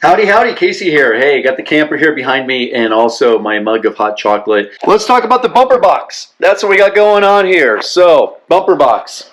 Howdy, howdy, Casey here. Hey, got the camper here behind me and also my mug of hot chocolate. Let's talk about the bumper box. That's what we got going on here. So, bumper box.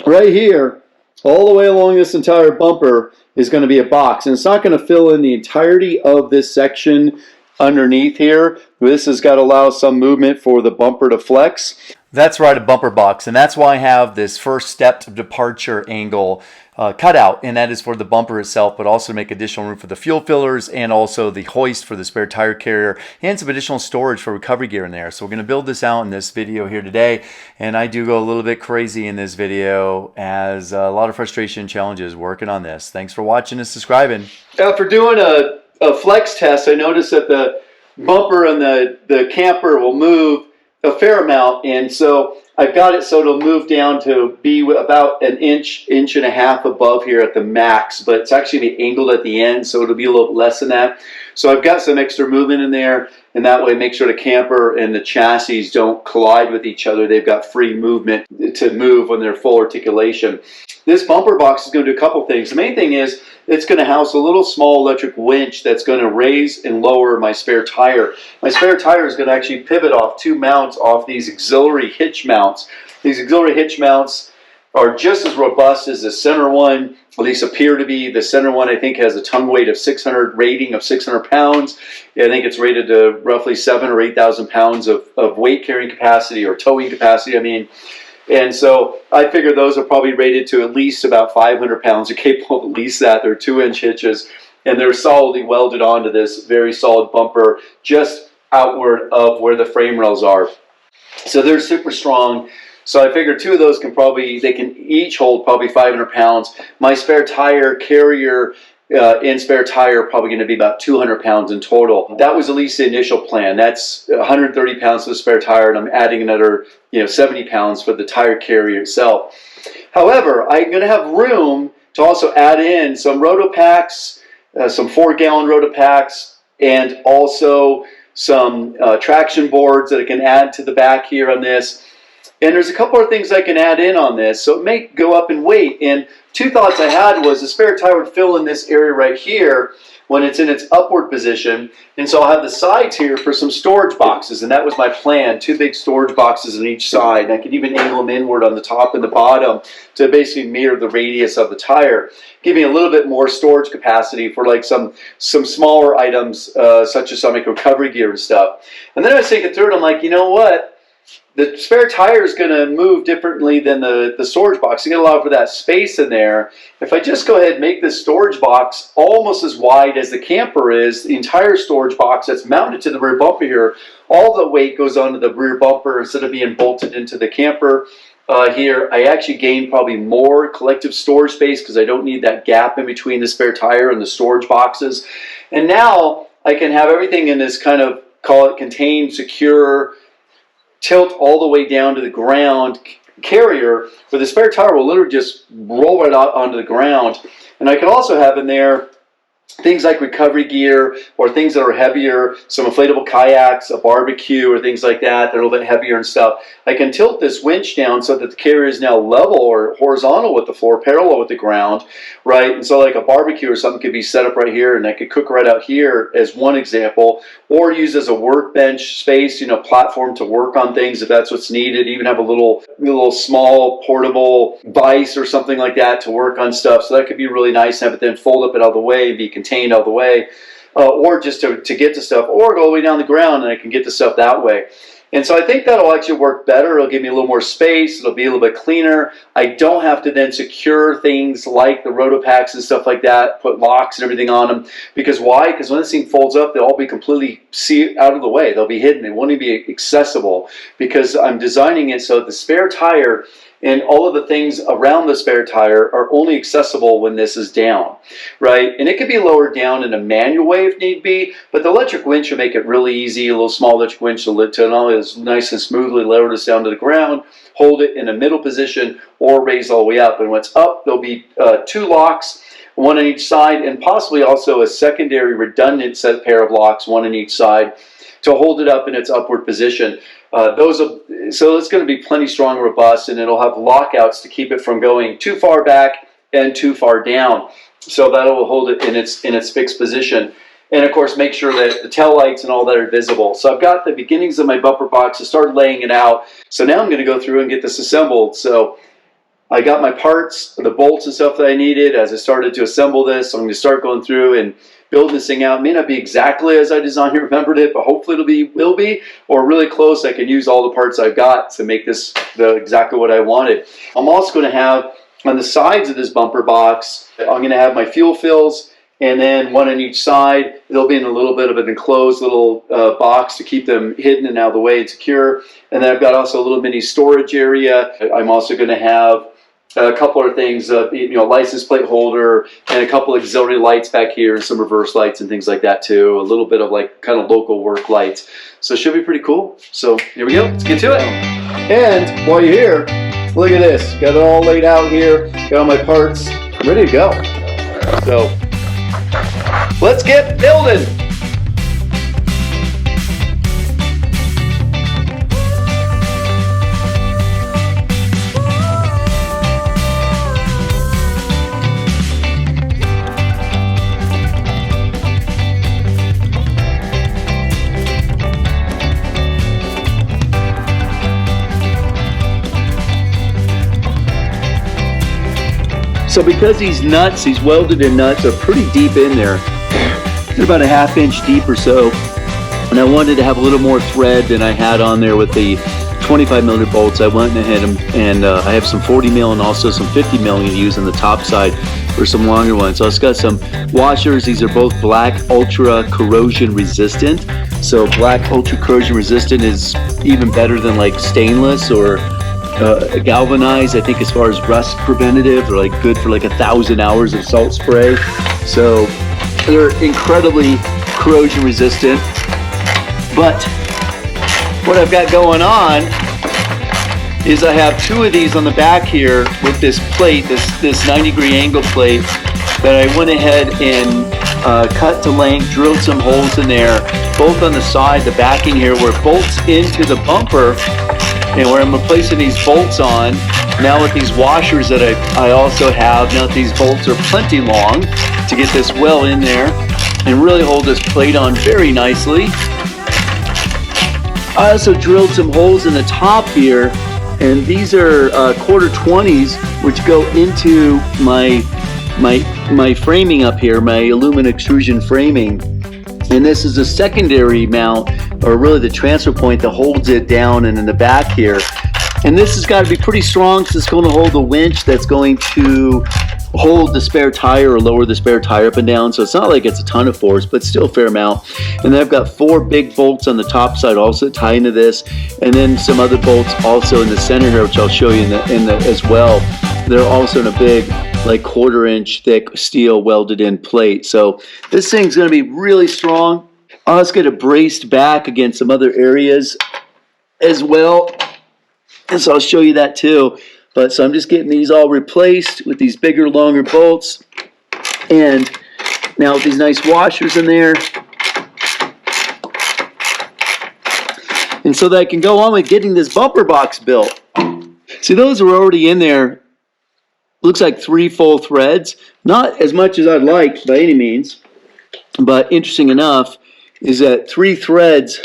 Right here, all the way along this entire bumper is going to be a box. And it's not going to fill in the entirety of this section underneath here. This has got to allow some movement for the bumper to flex. That's right, a bumper box. And that's why I have this first stepped departure angle cut out, and that is for the bumper itself, but also to make additional room for the fuel fillers and also the hoist for the spare tire carrier and some additional storage for recovery gear in there. So we're going to build this out in this video here today, and I do go a little bit crazy in this video as a lot of frustration and challenges working on this. Thanks for watching and subscribing. After doing a flex test, I noticed that the bumper and the camper will move a fair amount, and so I've got it so it'll move down to be about an inch and a half above here at the max, but it's actually going to be angled at the end, so it'll be a little less than that. So I've got some extra movement in there, and that way make sure the camper and the chassis don't collide with each other. They've got free movement to move when they're full articulation. This bumper box is going to do a couple things. The main thing is it's going to house a little small electric winch that's going to raise and lower my spare tire. My spare tire is going to actually pivot off two mounts off these auxiliary hitch mounts. These auxiliary hitch mounts are just as robust as the center one, at least appear to be. The center one, I think, has a tongue weight of 600, rating of 600 pounds. I think it's rated to roughly 7,000 or 8,000 pounds of weight carrying capacity, or towing capacity, I mean. And so I figure those are probably rated to at least about 500 pounds. They're capable of at least that. They're 2-inch hitches, and they're solidly welded onto this very solid bumper just outward of where the frame rails are. So they're super strong. So I figure two of those they can each hold probably 500 pounds. My spare tire carrier and spare tire probably going to be about 200 pounds in total. That was at least the initial plan. That's 130 pounds for the spare tire, and I'm adding another 70 pounds for the tire carrier itself. However, I'm going to have room to also add in some rotopacks, some 4-gallon rotopacks, and also some traction boards that I can add to the back here on this. And there's a couple of things I can add in on this, so it may go up in weight. And two thoughts I had was the spare tire would fill in this area right here when it's in its upward position. And so I'll have the sides here for some storage boxes, and that was my plan, 2 big storage boxes on each side. And I could even angle them inward on the top and the bottom to basically mirror the radius of the tire, giving a little bit more storage capacity for like some smaller items, such as some like recovery gear and stuff. And then I was thinking through it, I'm like, you know what? The spare tire is going to move differently than the storage box. You're going to allow for that space in there. If I just go ahead and make this storage box almost as wide as the camper is, the entire storage box that's mounted to the rear bumper here, all the weight goes onto the rear bumper instead of being bolted into the camper here. I actually gain probably more collective storage space because I don't need that gap in between the spare tire and the storage boxes. And now I can have everything in this kind of, call it contained, secure, tilt all the way down to the ground carrier, where the spare tire will literally just roll right out onto the ground. And I can also have in there things like recovery gear or things that are heavier, some inflatable kayaks, a barbecue, or things like that that are a little bit heavier and stuff. I can tilt this winch down so that the carrier is now level or horizontal with the floor, parallel with the ground, right? And so like a barbecue or something could be set up right here, and I could cook right out here as one example, or use as a workbench space, platform to work on things if that's what's needed. Even have a little small portable vise or something like that to work on stuff. So that could be really nice. Have it then fold up it out of the way, be contained out of the way, or just to get to stuff, or go all the way down the ground and I can get to stuff that way. And so I think that'll actually work better. It'll give me a little more space. It'll be a little bit cleaner. I don't have to then secure things like the rotopacks and stuff like that, put locks and everything on them. Because why? Because when this thing folds up, they'll all be completely out of the way. They'll be hidden. They won't even be accessible because I'm designing it so that the spare tire and all of the things around the spare tire are only accessible when this is down, right? And it could be lowered down in a manual way if need be, but the electric winch will make it really easy. A little small electric winch will not only nice and smoothly lower this down to the ground, hold it in a middle position, or raise all the way up. And when it's up, there'll be 2 locks, one on each side, and possibly also a secondary redundant pair of locks, one on each side, to hold it up in its upward position. So it's going to be plenty strong and robust, and it'll have lockouts to keep it from going too far back and too far down. So that will hold it in its fixed position. And of course, make sure that the tail lights and all that are visible. So I've got the beginnings of my bumper box. I started laying it out. So now I'm going to go through and get this assembled. So I got my parts, the bolts and stuff that I needed as I started to assemble this. So I'm going to start going through and building this thing out. It may not be exactly as I designed and remembered it, but hopefully will be, or really close. I can use all the parts I've got to make this exactly what I wanted. I'm also going to have on the sides of this bumper box, I'm going to have my fuel fills, and then one on each side. They'll be in a little bit of an enclosed little box to keep them hidden and out of the way and secure. And then I've got also a little mini storage area. I'm also going to have a couple of things, license plate holder and a couple auxiliary lights back here, and some reverse lights and things like that too. A little bit of like kind of local work lights. So it should be pretty cool. So here we go. Let's get to it. And while you're here, look at this. Got it all laid out here. Got all my parts ready to go. So let's get building. So because these nuts, these welded in nuts, are pretty deep in there. They're about a ½ inch deep or so. And I wanted to have a little more thread than I had on there with the 25mm bolts. I went ahead and I have some 40mm and also some 50mm I'm going to use on the top side for some longer ones. So I've got some washers. These are both black ultra corrosion resistant. So black ultra corrosion resistant is even better than like stainless or galvanized. I think as far as rust preventative, they're like good for like 1,000 hours of salt spray. So they're incredibly corrosion resistant. But what I've got going on is I have two of these on the back here with this plate, this 90-degree angle plate that I went ahead and cut to length, drilled some holes in there, both on the side, the backing here, where it bolts into the bumper. And where I'm placing these bolts on, now with these washers that I also have, now that these bolts are plenty long to get this well in there and really hold this plate on very nicely. I also drilled some holes in the top here, and these are quarter 20s, which go into my framing up here, my aluminum extrusion framing. And this is a secondary mount, or really the transfer point that holds it down and in the back here. And this has got to be pretty strong because it's going to hold the winch that's going to hold the spare tire or lower the spare tire up and down. So it's not like it's a ton of force, but still a fair amount. And then I've got 4 big bolts on the top side also tie into this, and then some other bolts also in the center here, which I'll show you in the as well. They're also in a big, like 1/4 inch thick steel welded in plate. So this thing's going to be really strong. Let's get it braced back against some other areas as well. And so I'll show you that too. But so I'm just getting these all replaced with these bigger, longer bolts. And now with these nice washers in there. And so that I can go on with getting this bumper box built. See, those are already in there. Looks like 3 full threads. Not as much as I'd like by any means. But interesting enough is that 3 threads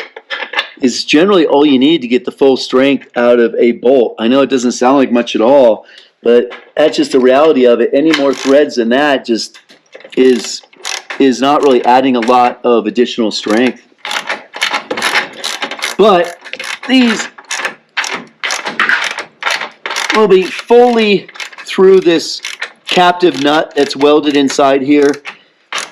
is generally all you need to get the full strength out of a bolt. I know it doesn't sound like much at all, but that's just the reality of it. Any more threads than that just is not really adding a lot of additional strength. But these will be fully through this captive nut that's welded inside here,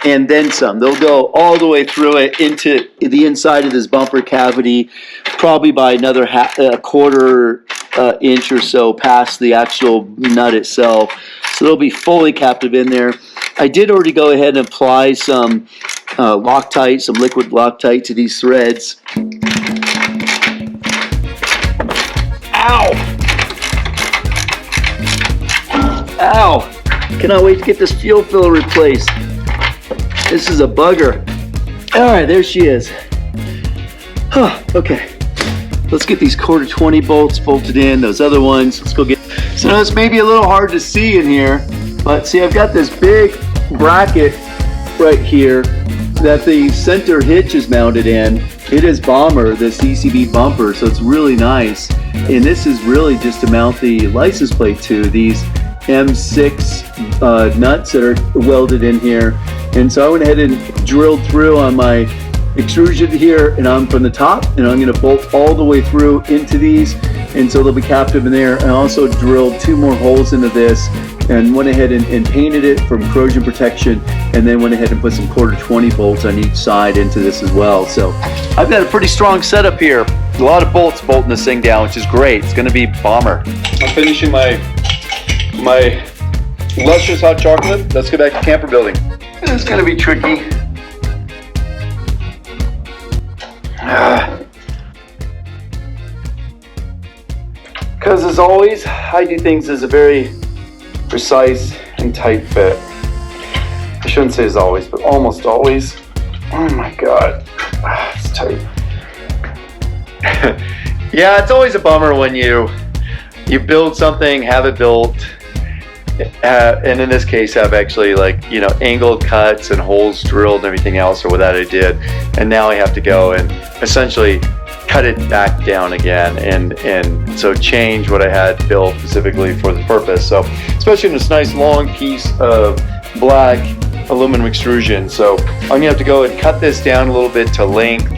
and then some. They'll go all the way through it into the inside of this bumper cavity, probably by another a 1/4 inch or so past the actual nut itself. So they'll be fully captive in there. I did already go ahead and apply some Loctite, some liquid Loctite to these threads. Ow! Ow! Cannot wait to get this fuel filler replaced. This is a bugger. Alright, there she is. Huh, okay. Let's get these 1/4 20 bolts bolted in, those other ones. Let's go get. So now it's maybe a little hard to see in here, but see, I've got this big bracket right here that the center hitch is mounted in. It is bomber, this ECB bumper, so it's really nice. And this is really just to mount the license plate to these M6 nuts that are welded in here. And so I went ahead and drilled through on my extrusion here, and I'm from the top, and I'm going to bolt all the way through into these, and so they'll be captive in there. I also drilled 2 more holes into this and went ahead and painted it from corrosion protection, and then went ahead and put some 1/4-20 bolts on each side into this as well. So I've got a pretty strong setup here. A lot of bolts bolting this thing down, which is great. It's going to be bomber. I'm finishing my luscious hot chocolate. Let's get back to camper building. It's going to be tricky. Because as always, I do things as a very precise and tight fit. I shouldn't say as always, but almost always. Oh my God, it's tight. Yeah, it's always a bummer when you build something, have it built, and in this case have actually, like, you know, angled cuts and holes drilled and everything else, or what that I did, and now I have to go and essentially cut it back down again, and so change what I had built specifically for the purpose. So especially in this nice long piece of black aluminum extrusion, so I'm gonna have to go and cut this down a little bit to length.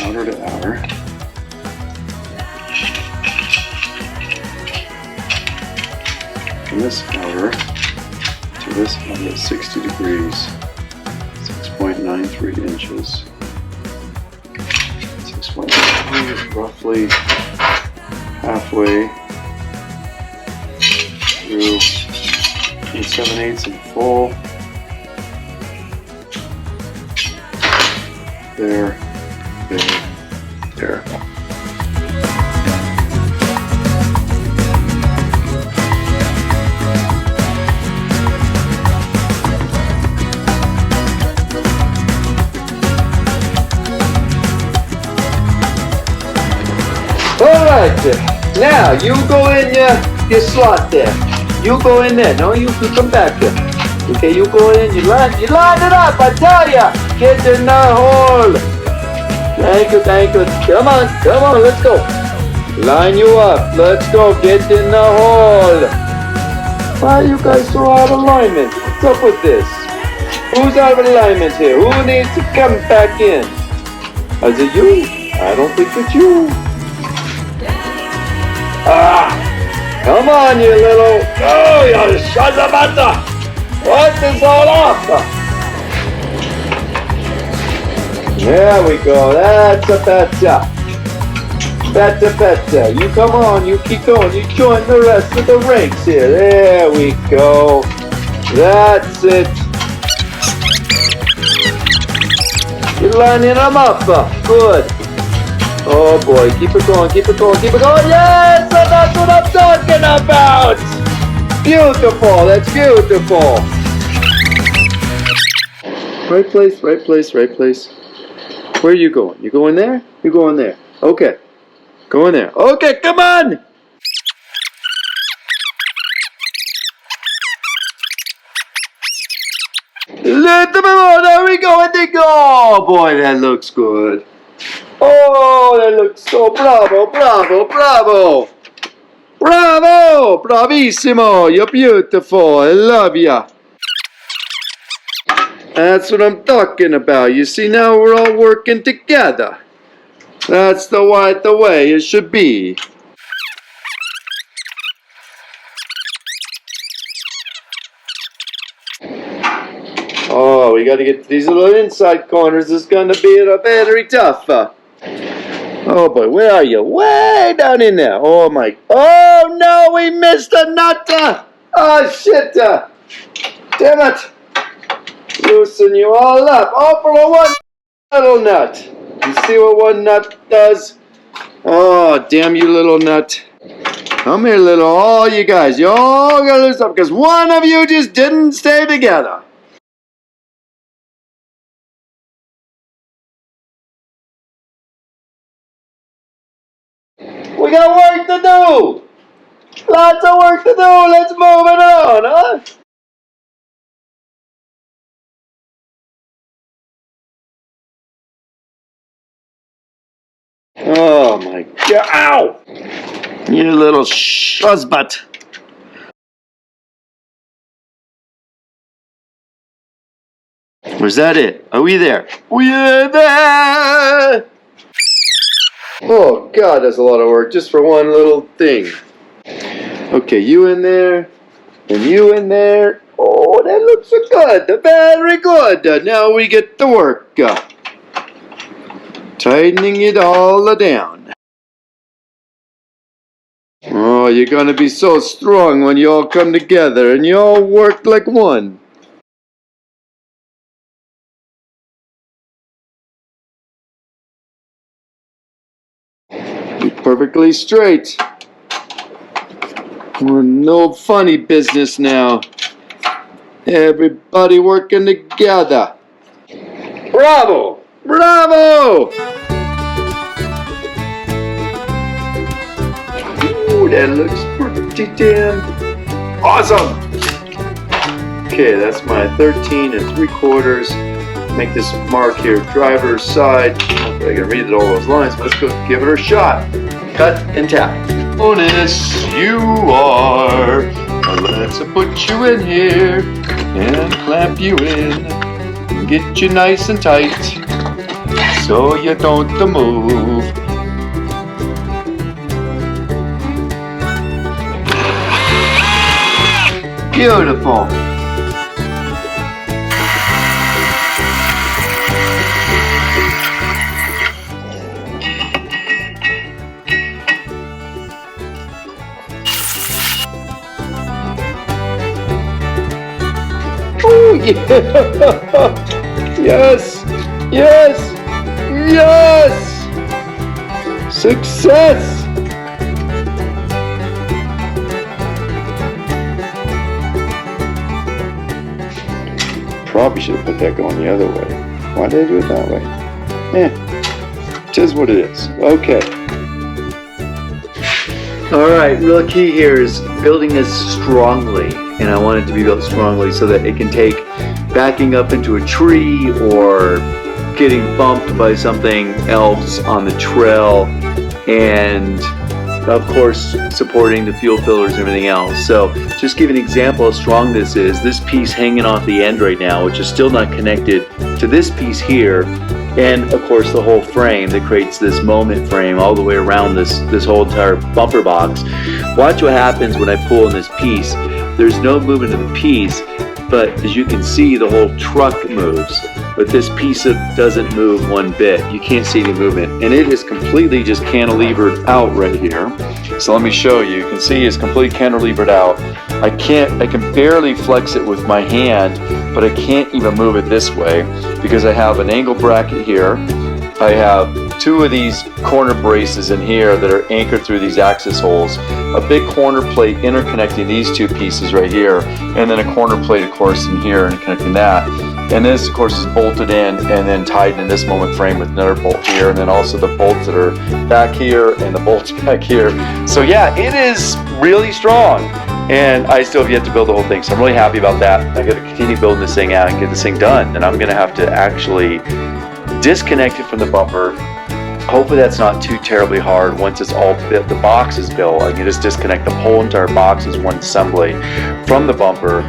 Outer to outer. From this outer to this outer at 60 degrees, 6.93 inches. 6.93 is roughly halfway through 7/8 in full. There. There. Alright, now you go in your slot there. You go in there. No, you come back here. Okay, you go in, you line it up, I tell ya! Get in the hole! Thank you. Come on, let's go. Line you up, let's go, get in the hole. Why are you guys so out of alignment? What's up with this? Who's out of alignment here? Who needs to come back in? Is it you? I don't think it's you. Come on, you little... Oh, you shazamata! What is all off? There we go, that's a better. You come on, you keep going, you join the rest of the ranks here. There we go. That's it. You're lining them up. Good. Oh boy, keep it going. Yes, that's what I'm talking about. Beautiful, that's beautiful. Right place. Where are you going? You going there? You going there. Okay. Go in there. Okay, come on! Let them on. There we go. And they go. Oh boy, that looks good. Oh, that looks so bravo. Bravissimo. You're beautiful. I love ya. That's what I'm talking about. You see, now we're all working together. That's the way it should be. Oh, we got to get to these little inside corners. It's going to be very tough. Oh boy, where are you? Way down in there. Oh my. Oh no, we missed a nut. Oh shit. Damn it. Loosen you all up. All for the one little nut. You see what one nut does? Oh, damn you little nut. Come here, little, all you guys. You all gotta loosen up because one of you just didn't stay together. We got work to do. Lots of work to do. Let's move it on, huh? Oh my God! Ow! You little shuzzbutt. Was that it? Are we there? We're there! Oh God, that's a lot of work just for one little thing. Okay, you in there, and you in there. Oh, that looks good. Very good. Now we get to work. Tightening it all down. Oh, you're gonna be so strong when you all come together and you all work like one. Be perfectly straight. No funny business now. Everybody working together. Bravo! Bravo! Ooh, that looks pretty damn awesome. Okay, that's my 13 3/4. Make this mark here, driver's side. I can read all those lines, but let's go give it a shot. Cut and tap. Bonus, you are. Let's put you in here and clamp you in. Get you nice and tight so you don't move. Beautiful. Oh yeah! Yes! Yes! Yes! Success! Probably should have put that going the other way. Why did I do it that way? It is what it is. Okay. Alright, real key here is building this strongly. And I want it to be built strongly so that it can take backing up into a tree or getting bumped by something else on the trail, and of course supporting the fuel fillers and everything else. So just give an example how strong this is. This piece hanging off the end right now, which is still not connected to this piece here, and of course the whole frame that creates this moment frame all the way around this whole entire bumper box. Watch what happens when I pull in this piece. There's no movement of the piece, but as you can see, the whole truck moves. But this piece doesn't move one bit. You can't see any movement. And it is completely just cantilevered out right here. So let me show you. You can see it's completely cantilevered out. I can barely flex it with my hand, but I can't even move it this way because I have an angle bracket here. I have two of these corner braces in here that are anchored through these axis holes, a big corner plate interconnecting these two pieces right here, and then a corner plate of course in here and connecting that. And this of course is bolted in and then tied in this moment frame with another bolt here, and then also the bolts that are back here and the bolts back here. So yeah, it is really strong, and I still have yet to build the whole thing, so I'm really happy about that. I got to continue building this thing out and get this thing done, and I'm going to have to actually disconnect it from the bumper. Hopefully that's not too terribly hard. Once it's all built, the box is built, I can just disconnect the whole entire box as one assembly from the bumper,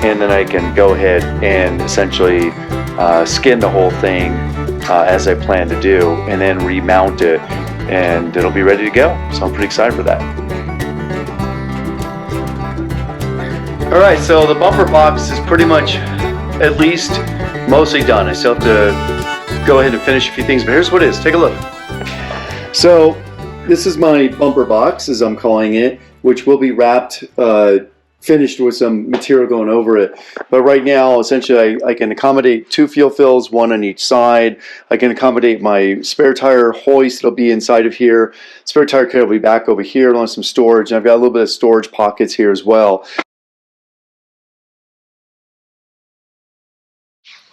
and then I can go ahead and essentially skin the whole thing as I plan to do, and then remount it, and it'll be ready to go. So I'm pretty excited for that. Alright, so the bumper box is pretty much at least mostly done. I still have to go ahead and finish a few things, but here's what it is. Take a look. So this is my bumper box, as I'm calling it, which will be wrapped finished with some material going over it. But right now, essentially, I can accommodate 2 fuel fills, 1 on each side. I can accommodate my spare tire hoist. It'll be inside of here. Spare tire kit will be back over here along with some storage. And I've got a little bit of storage pockets here as well.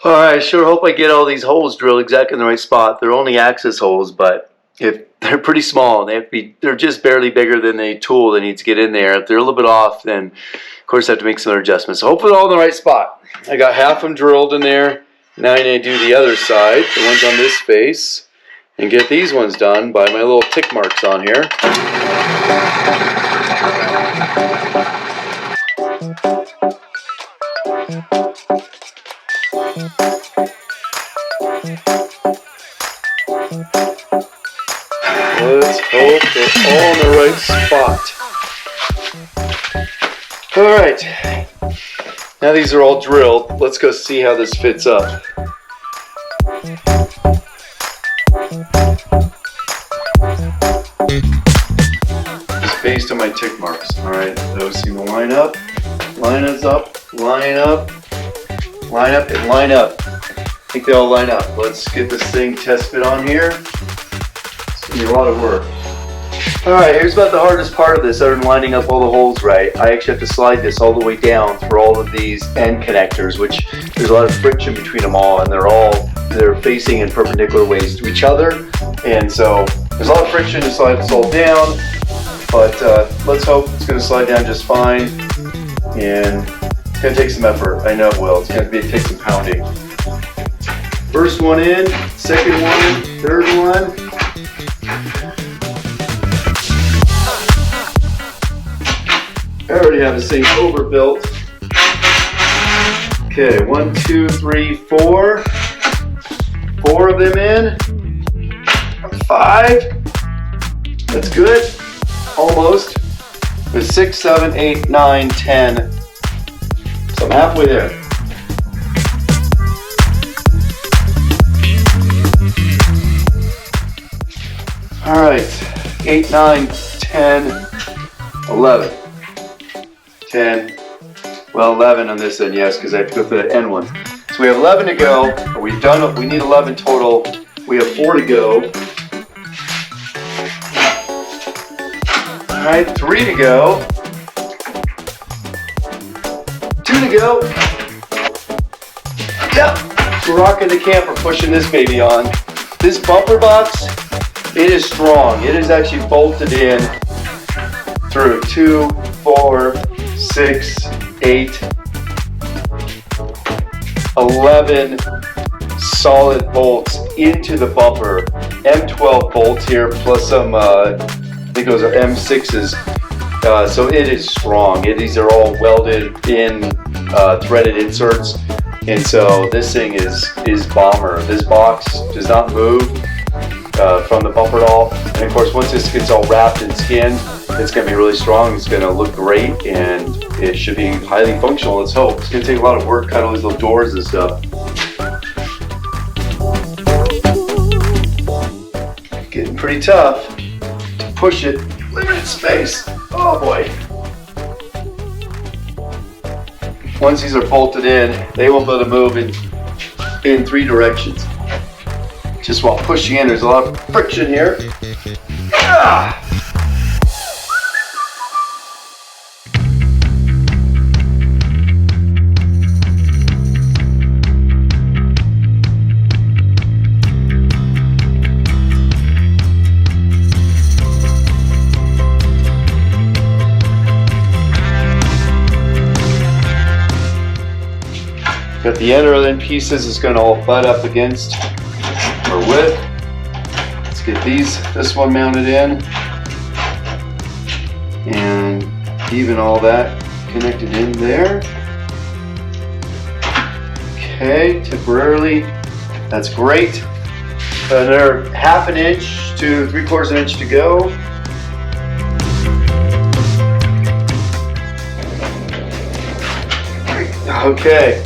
All right, I sure hope I get all these holes drilled exactly in the right spot. They're only access holes, but if they're pretty small, they have to be, they're just barely bigger than the tool that needs to get in there. If they're a little bit off, then of course I have to make some other adjustments. So hopefully they're all in the right spot. I got half of them drilled in there. Now I need to do the other side, the ones on this face, and get these ones done by my little tick marks on here. Let's hope they're all in the right spot. Alright, now these are all drilled. Let's go see how this fits up. Just based on my tick marks. Alright, those seem to line up. Line us up, line up, line up, and line up. I think they all line up. Let's get this thing test fit on here. It's going to be a lot of work. Alright, here's about the hardest part of this, other than lining up all the holes right. I actually have to slide this all the way down through all of these end connectors, which there's a lot of friction between them all, and they're facing in perpendicular ways to each other. And so there's a lot of friction to slide this all down, but let's hope it's going to slide down just fine. And it's going to take some effort. I know it will. It's going to take some pounding. First one in, second one, third one. I already have this thing overbuilt. Okay, 1, 2, 3, 4. 4 of them in. 5. That's good. Almost. There's 6, 7, 8, 9, 10. So I'm halfway there. All right, 8, 9, 10, 11. 10, well 11 on this end, yes, because I have to go for the end one. So we have 11 to go. We've done. We need 11 total. We have 4 to go. All right, 3 to go. 2 to go. Yep, we're rocking the camper, pushing this baby on. This bumper box, it is strong. It is actually bolted in through 2, 4, 6, 8, 11 solid bolts into the bumper. M12 bolts here, plus some, I think those are M6s. So it is strong. These are all welded in, threaded inserts. And so this thing is bomber. This box does not move from the bumper at all. And of course, once this gets all wrapped in skin, it's going to be really strong. It's going to look great, and it should be highly functional. Let's hope. It's going to take a lot of work, cut all these little doors and stuff. Getting pretty tough to push it. Limited space. Oh boy. Once these are bolted in, they won't be able to move in 3 directions. Just while pushing in, there's a lot of friction here. Ah! Got the end pieces is going to all butt up against or with. Let's get this one mounted in, and even all that connected in there. Okay, temporarily, that's great. Another 1/2 inch to 3/4 inch to go. Okay.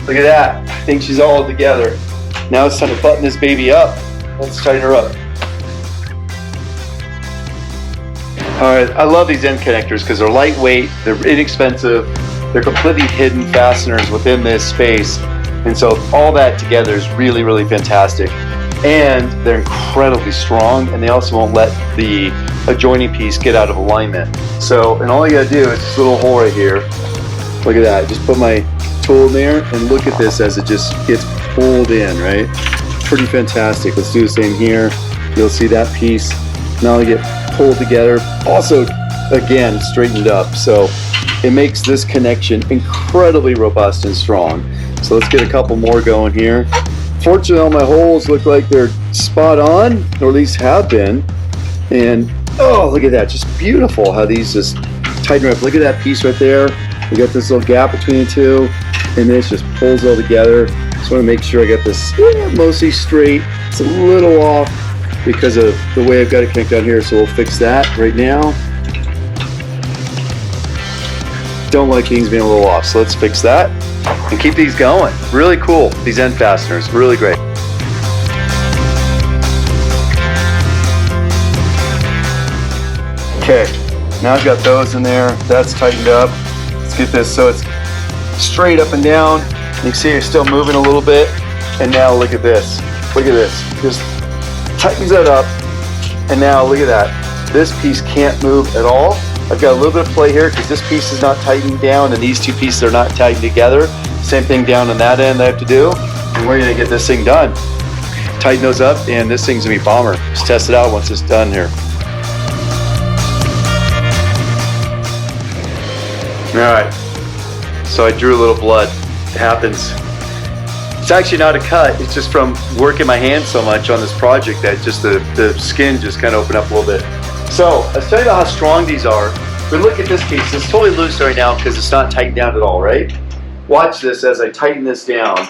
Look at that. I think she's all together. Now it's time to button this baby up. Let's tighten her up. Alright, I love these end connectors because they're lightweight, they're inexpensive, they're completely hidden fasteners within this space, and so all that together is really, really fantastic. And they're incredibly strong, and they also won't let the adjoining piece get out of alignment. So, and all you gotta do is this little hole right here. Look at that, just put my tool in there and look at this as it just gets pulled in, right? Pretty fantastic. Let's do the same here. You'll see that piece not only get pulled together, also again straightened up. So it makes this connection incredibly robust and strong. So let's get a couple more going here. Fortunately, all my holes look like they're spot on, or at least have been. And oh, look at that, just beautiful how these just tighten up. Look at that piece right there. We got this little gap between the two, and this just pulls all together. Just want to make sure I get this mostly straight. It's a little off because of the way I've got it connected down here, so we'll fix that right now. Don't like things being a little off, so let's fix that and keep these going. Really cool, these end fasteners, really great. Okay, now I've got those in there, that's tightened up. Let's get this so it's straight up and down. You can see it's still moving a little bit, and now look at this. Look at this, just tightens that up, and now look at that. This piece can't move at all. I've got a little bit of play here because this piece is not tightened down and these two pieces are not tightened together. Same thing down on that end I have to do, and we're gonna get this thing done. Tighten those up, and this thing's gonna be bomber. Let's test it out once it's done here. All right, so I drew a little blood. It happens. It's actually not a cut, it's just from working my hands so much on this project that just the skin just kind of opened up a little bit. So, let's tell you about how strong these are. But look at this piece, it's totally loose right now because it's not tightened down at all, right? Watch this as I tighten this down,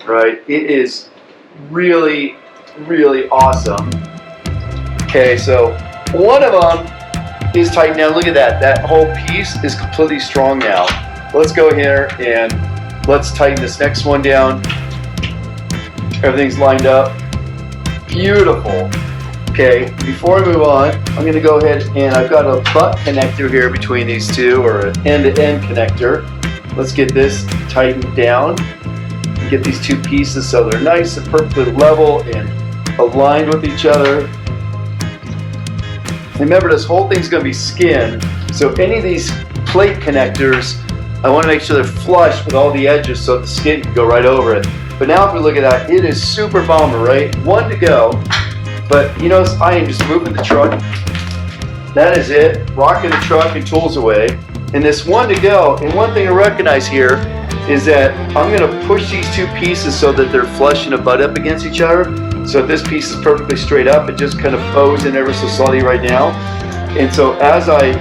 right? It is really, really awesome. Okay, so one of them is tightened down. Look at that, that whole piece is completely strong now. Let's go here and let's tighten this next one down. Everything's lined up. Beautiful. Okay, before I move on, I'm going to go ahead and I've got a butt connector here between these two, or an end-to-end connector. Let's get this tightened down. Get these two pieces so they're nice and perfectly level and aligned with each other. Remember, this whole thing's going to be skin, so any of these plate connectors, I want to make sure they're flush with all the edges so the skin can go right over it. But now if we look at that, it is super bomber, right? One to go. But you notice I am just moving the truck. That is it. Rocking the truck and tools away. And this one to go, and one thing to recognize here is that I'm going to push these two pieces so that they're flush and butt up against each other. So this piece is perfectly straight up. It just kind of bows in ever so slightly right now. And so as I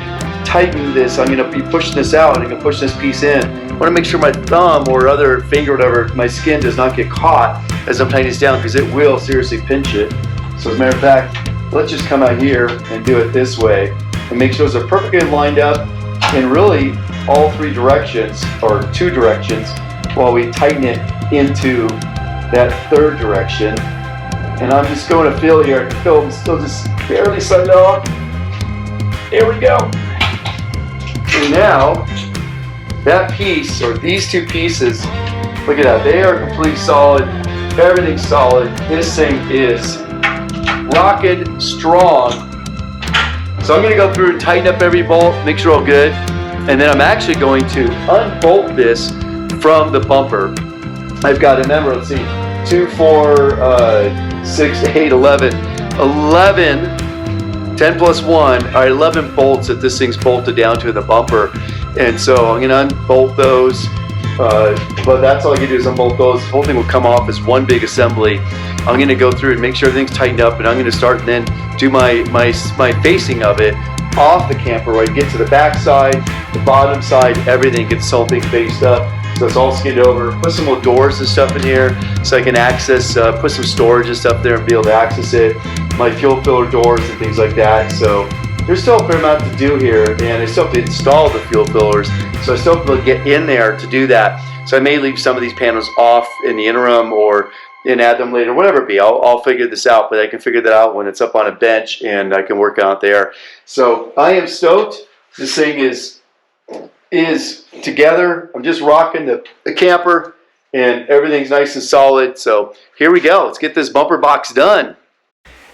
tighten this, I'm going to be pushing this out, and I can push this piece in. I want to make sure my thumb or other finger or whatever, my skin does not get caught as I'm tightening this down, because it will seriously pinch it. So as a matter of fact, let's just come out here and do it this way and make sure those are perfectly lined up in really all three directions, or two directions, while we tighten it into that third direction. And I'm just going to feel here. I can feel them still just barely sliding off. There we go. And now, that piece, or these two pieces, look at that, they are completely solid. Everything's solid. This thing is rocket strong. So I'm going to go through and tighten up every bolt, make sure all good, and then I'm actually going to unbolt this from the bumper. I've got a number, let's see, 2, 4, 6, 8, 11, 10 plus 1, all right, 11 bolts that this thing's bolted down to the bumper. And so I'm going to unbolt those, but that's all I can do is unbolt those. The whole thing will come off as one big assembly. I'm going to go through and make sure everything's tightened up, and I'm going to start and then do my facing of it off the camper, where I get to the back side, the bottom side, everything gets the whole thing faced up. So it's all skinned over. Put some little doors and stuff in here so I can access, put some storage and stuff there and be able to access it. My fuel filler doors and things like that. So there's still a fair amount to do here, and I still have to install the fuel fillers. So I still have to get in there to do that. So I may leave some of these panels off in the interim, or and add them later, whatever it be. I'll figure this out, but I can figure that out when it's up on a bench and I can work out there. So I am stoked. This thing is together. I'm just rocking the camper and everything's nice and solid. So here we go. Let's get this bumper box done.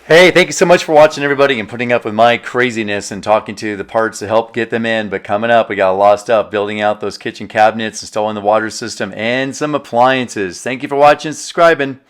Hey, thank you so much for watching, everybody, and putting up with my craziness and talking to the parts to help get them in. But coming up, we got a lot of stuff, building out those kitchen cabinets, installing the water system, and some appliances. Thank you for watching and subscribing.